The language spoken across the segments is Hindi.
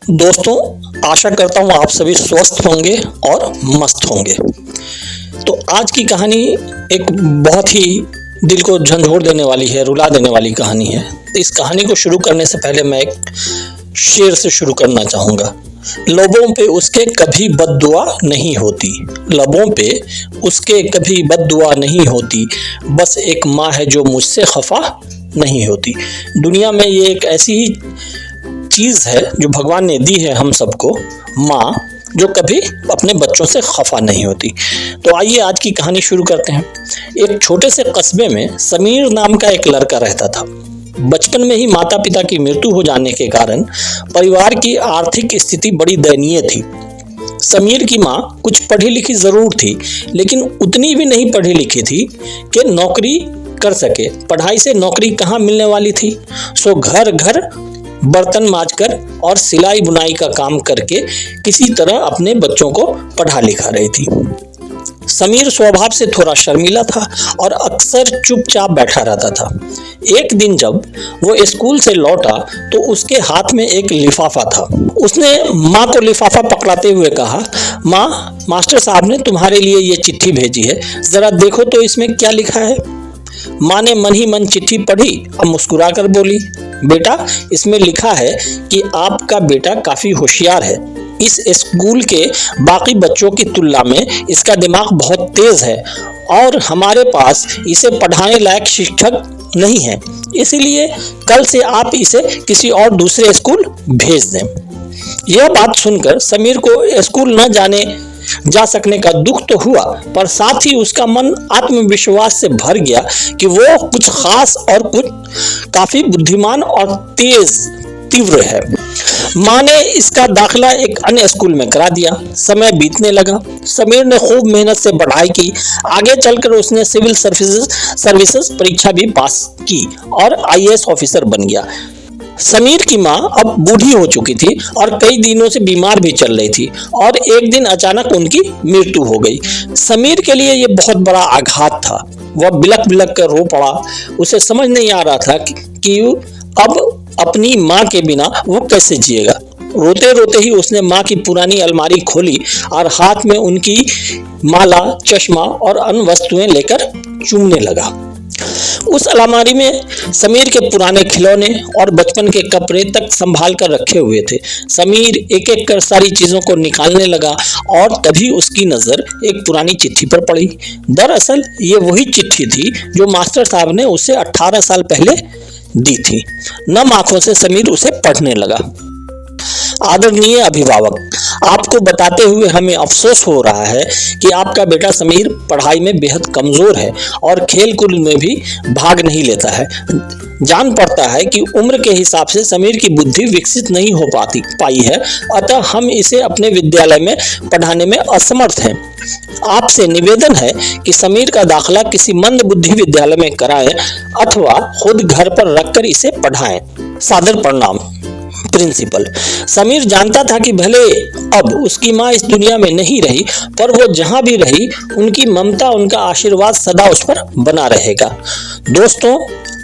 दोस्तों, आशा करता हूँ आप सभी स्वस्थ होंगे और मस्त होंगे। तो आज की कहानी एक बहुत ही दिल को झंझोर देने वाली है, रुला देने वाली कहानी है। तो इस कहानी को शुरू करने से पहले मैं एक शेर से शुरू करना चाहूँगा। लबों पे उसके कभी बद्दुआ नहीं होती, लबों पे उसके कभी बद्दुआ नहीं होती, बस एक माँ है जो मुझसे खफा नहीं होती। दुनिया में ये एक ऐसी ही चीज़ है जो भगवान ने दी है हम सबको, माँ, जो कभी अपने बच्चों से खफा नहीं होती। तो आइए आज की कहानी शुरू करते हैं। एक छोटे से कस्बे में समीर नाम का एक लड़का रहता था। बचपन में ही माता पिता की मृत्यु हो जाने के कारण परिवार की आर्थिक स्थिति बड़ी दयनीय थी। समीर की माँ कुछ पढ़ी लिखी जरूर थी, लेकिन उतनी भी नहीं पढ़ी लिखी थी कि नौकरी कर सके। पढ़ाई से नौकरी कहाँ मिलने वाली थी। सो घर घर बर्तन मांजकर और सिलाई बुनाई का काम करके किसी तरह अपने बच्चों को पढ़ा लिखा रही थी। समीर स्वभाव से थोड़ा शर्मीला था और अक्सर चुपचाप बैठा रहता था। एक दिन जब वो स्कूल से लौटा तो उसके हाथ में एक लिफाफा था। उसने माँ को लिफाफा पकड़ाते हुए कहा, माँ, मास्टर साहब ने तुम्हारे लिए ये चिट्ठी भेजी है, जरा देखो तो इसमें क्या लिखा है। माँ ने मन ही मन चिट्ठी पढ़ी और मुस्कुरा कर बोली, बेटा, इसमें लिखा है कि आपका बेटा काफी होशियार है। इस स्कूल के बाकी बच्चों की तुलना में इसका दिमाग बहुत तेज है और हमारे पास इसे पढ़ाने लायक शिक्षक नहीं है, इसीलिए कल से आप इसे किसी और दूसरे स्कूल भेज दें। यह बात सुनकर समीर को स्कूल न जा सकने का दुख तो हुआ, पर साथ ही उसका मन आत्मविश्वास से भर गया कि वो कुछ खास और कुछ काफी बुद्धिमान और तीव्र है। माँ ने इसका दाखिला एक अन्य स्कूल में करा दिया। समय बीतने लगा। समीर ने खूब मेहनत से पढ़ाई की। आगे चलकर उसने सिविल सर्विसेज परीक्षा भी पास की और आईएएस ऑफिसर बन गया। समीर की माँ अब बूढ़ी हो चुकी थी और कई दिनों से बीमार भी चल रही थी और एक दिन अचानक उनकी मृत्यु हो गई। समीर के लिए यह बहुत बड़ा आघात था। वह बिलक बिलक कर रो पड़ा। उसे समझ नहीं आ रहा था कि अब अपनी माँ के बिना वो कैसे जिएगा। रोते रोते ही उसने माँ की पुरानी अलमारी खोली और हाथ में उनकी माला, चश्मा और अन्य वस्तुएं लेकर चूमने लगा। उस अलमारी में समीर के पुराने खिलौने और बचपन के कपड़े तक संभाल कर रखे हुए थे। समीर एक एक कर सारी चीजों को निकालने लगा और तभी उसकी नजर एक पुरानी चिट्ठी पर पड़ी। दरअसल ये वही चिट्ठी थी जो मास्टर साहब ने उसे 18 साल पहले दी थी। नम आंखों से समीर उसे पढ़ने लगा। आदरणीय अभिभावक, आपको बताते हुए हमें अफसोस हो रहा है कि आपका बेटा समीर पढ़ाई में बेहद कमजोर है और खेल कूद में भी भाग नहीं लेता है। जान पड़ता है कि उम्र के हिसाब से समीर की बुद्धि विकसित नहीं हो पाई है, अतः हम इसे अपने विद्यालय में पढ़ाने में असमर्थ हैं। आपसे निवेदन है कि समीर का दाखिला किसी मंद बुद्धि विद्यालय में कराएं अथवा खुद घर पर रखकर इसे पढ़ाएं। सादर प्रणाम, प्रिंसिपल। समीर जानता था कि भले अब उसकी माँ इस दुनिया में नहीं रही, पर वो जहां भी रही उनकी ममता, उनका आशीर्वाद सदा उस पर बना रहेगा। दोस्तों,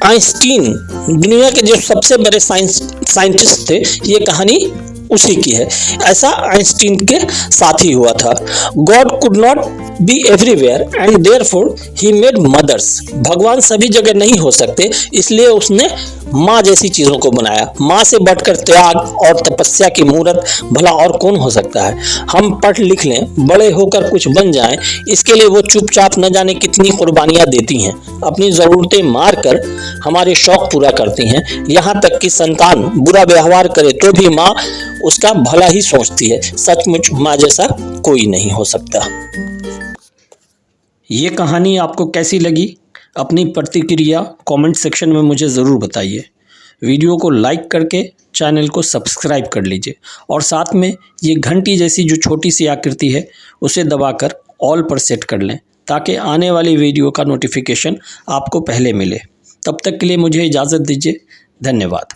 आइंस्टीन दुनिया के जो सबसे बड़े साइंटिस्ट थे, ये कहानी उसी की है। ऐसा आइंस्टीन के साथ ही हुआ था। God could not be everywhere and therefore he made mothers. भगवान सभी जगह नहीं हो सकते, इसलिए उसने माँ जैसी चीजों को बनाया। माँ से बढ़कर त्याग और तपस्या की मूर्त भला और कौन हो सकता है। हम पढ़ लिख लें, बड़े होकर कुछ बन जाएं, इसके लिए वो चुपचाप न जाने कितनी कुर्बानियां देती हैं। अपनी जरूरतें मार कर हमारे शौक पूरा करती हैं। यहाँ तक कि संतान बुरा व्यवहार करे तो भी माँ उसका भला ही सोचती है। सचमुच माँ जैसा कोई नहीं हो सकता। ये कहानी आपको कैसी लगी? अपनी प्रतिक्रिया कमेंट सेक्शन में मुझे ज़रूर बताइए। वीडियो को लाइक करके चैनल को सब्सक्राइब कर लीजिए और साथ में ये घंटी जैसी जो छोटी सी आकृति है उसे दबाकर ऑल पर सेट कर लें, ताकि आने वाली वीडियो का नोटिफिकेशन आपको पहले मिले। तब तक के लिए मुझे इजाज़त दीजिए। धन्यवाद।